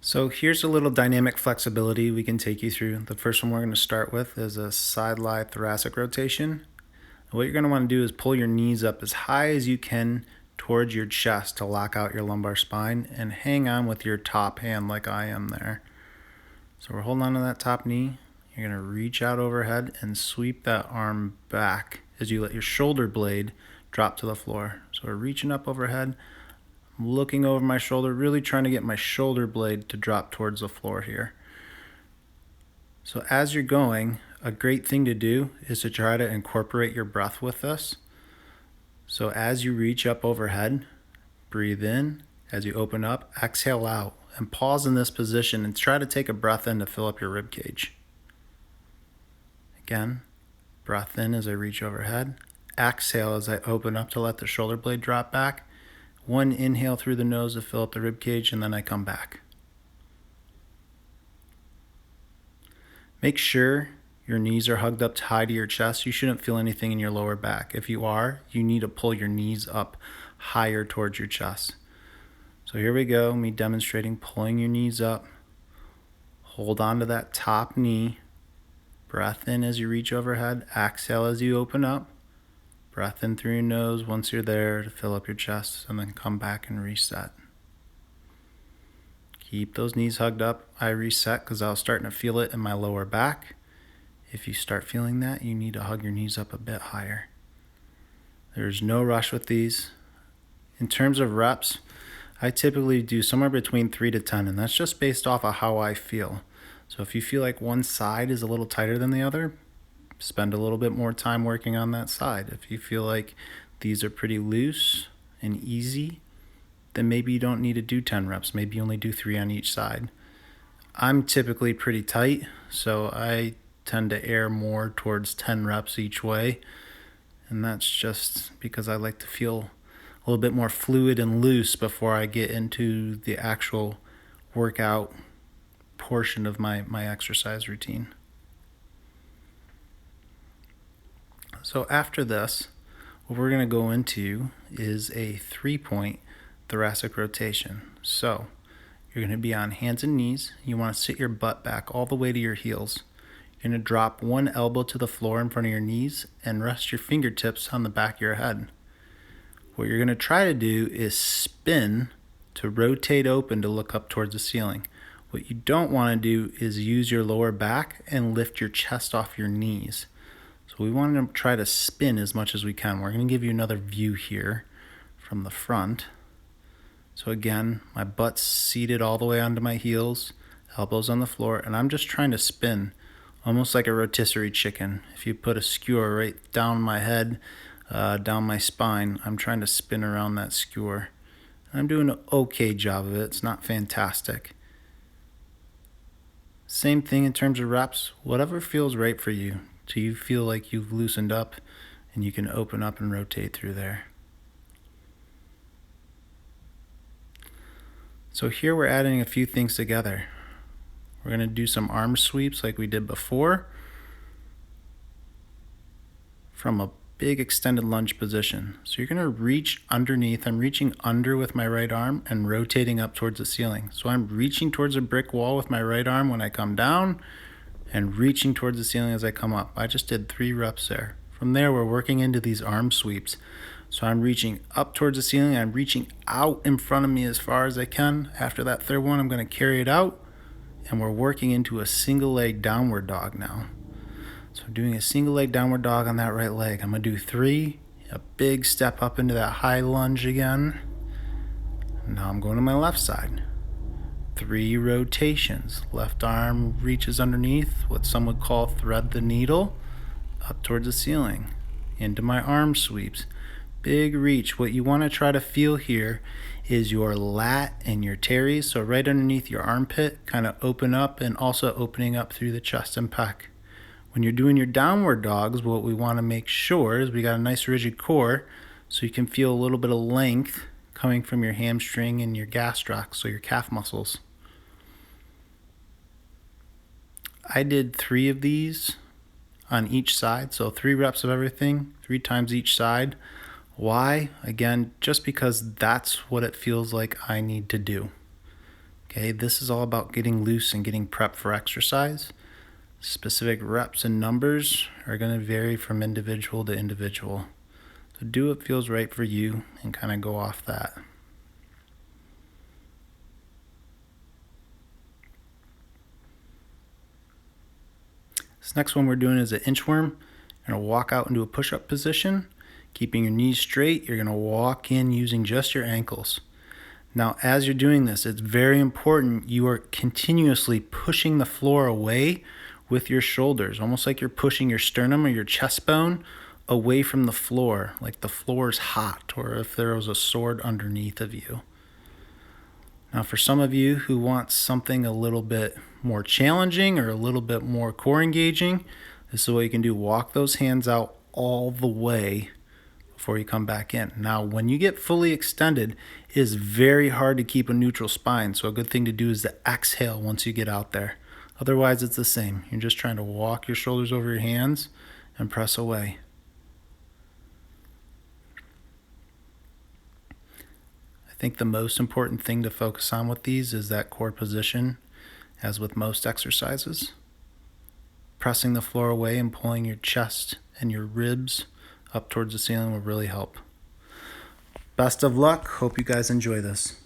So here's a little dynamic flexibility we can take you through. The first one we're going to start with is a SDLY thoracic rotation. What you're going to want to do is pull your knees up as high as you can towards your chest to lock out your lumbar spine and hang on with your top hand like I am there. So we're holding on to that top knee. You're going to reach out overhead and sweep that arm back as you let your shoulder blade drop to the floor. So we're reaching up overhead. I'm looking over my shoulder, really trying to get my shoulder blade to drop towards the floor here. So as you're going, a great thing to do is to try to incorporate your breath with this. So as you reach up overhead, breathe in. As you open up, exhale out and pause in this position and try to take a breath in to fill up your rib cage. Again, breath in as I reach overhead. Exhale as I open up to let the shoulder blade drop back. One inhale through the nose to fill up the rib cage, and then I come back. Make sure your knees are hugged up high to your chest. You shouldn't feel anything in your lower back. If you are, you need to pull your knees up higher towards your chest. So here we go, me demonstrating pulling your knees up. Hold on to that top knee. Breath in as you reach overhead. Exhale as you open up. Breath in through your nose once you're there to fill up your chest, and then come back and reset. Keep those knees hugged up. I reset because I was starting to feel it in my lower back. If you start feeling that, you need to hug your knees up a bit higher. There's no rush with these. In terms of reps, I typically do somewhere between 3 to 10, and that's just based off of how I feel. So if you feel like one side is a little tighter than the other, spend a little bit more time working on that side. If you feel like these are pretty loose and easy, then maybe you don't need to do 10 reps. Maybe you only do 3 on each side. I'm typically pretty tight, so I tend to err more towards 10 reps each way. And that's just because I like to feel a little bit more fluid and loose before I get into the actual workout portion of my exercise routine. So after this, what we're going to go into is a 3-point thoracic rotation. So you're going to be on hands and knees. You want to sit your butt back all the way to your heels. You're going to drop one elbow to the floor in front of your knees and rest your fingertips on the back of your head. What you're going to try to do is spin to rotate open to look up towards the ceiling. What you don't want to do is use your lower back and lift your chest off your knees. So we want to try to spin as much as we can. We're going to give you another view here from the front. So again, my butt's seated all the way onto my heels, elbows on the floor, and I'm just trying to spin almost like a rotisserie chicken. If you put a skewer right down my head, down my spine, I'm trying to spin around that skewer. I'm doing an okay job of it. It's not fantastic. Same thing in terms of reps. Whatever feels right for you, till you feel like you've loosened up and you can open up and rotate through there. So here we're adding a few things together. We're going to do some arm sweeps like we did before from a big extended lunge position. So you're going to reach underneath. I'm reaching under with my right arm and rotating up towards the ceiling. So I'm reaching towards a brick wall with my right arm when I come down and reaching towards the ceiling as I come up. I just did 3 reps there. From there, we're working into these arm sweeps. So I'm reaching up towards the ceiling. I'm reaching out in front of me as far as I can. After that third one, I'm going to carry it out. And we're working into a single leg downward dog now. So I'm doing a single leg downward dog on that right leg. I'm going to do 3, a big step up into that high lunge again. Now I'm going to my left side. 3 rotations. Left arm reaches underneath, what some would call thread the needle, up towards the ceiling. Into my arm sweeps. Big reach. What you want to try to feel here is your lat and your teres, so right underneath your armpit, kind of open up and also opening up through the chest and pec. When you're doing your downward dogs, what we want to make sure is we got a nice rigid core so you can feel a little bit of length coming from your hamstring and your gastroc, so your calf muscles. I did 3 of these on each side, so 3 reps of everything, 3 times each side. Why? Again, just because that's what it feels like I need to do. Okay, this is all about getting loose and getting prepped for exercise. Specific reps and numbers are going to vary from individual to individual. So do what feels right for you and kind of go off that. This next one we're doing is an inchworm. You're going to walk out into a push-up position, keeping your knees straight. You're going to walk in using just your ankles. Now, as you're doing this, it's very important you are continuously pushing the floor away with your shoulders, almost like you're pushing your sternum or your chest bone away from the floor, like the floor is hot, or if there was a sword underneath of you. Now, for some of you who want something a little bit more challenging or a little bit more core engaging, this is what you can do. Walk those hands out all the way before you come back in. Now, when you get fully extended, it is very hard to keep a neutral spine, so a good thing to do is to exhale once you get out there. Otherwise, it's the same. You're just trying to walk your shoulders over your hands and press away. I think the most important thing to focus on with these is that core position, as with most exercises. Pressing the floor away and pulling your chest and your ribs up towards the ceiling will really help. Best of luck. Hope you guys enjoy this.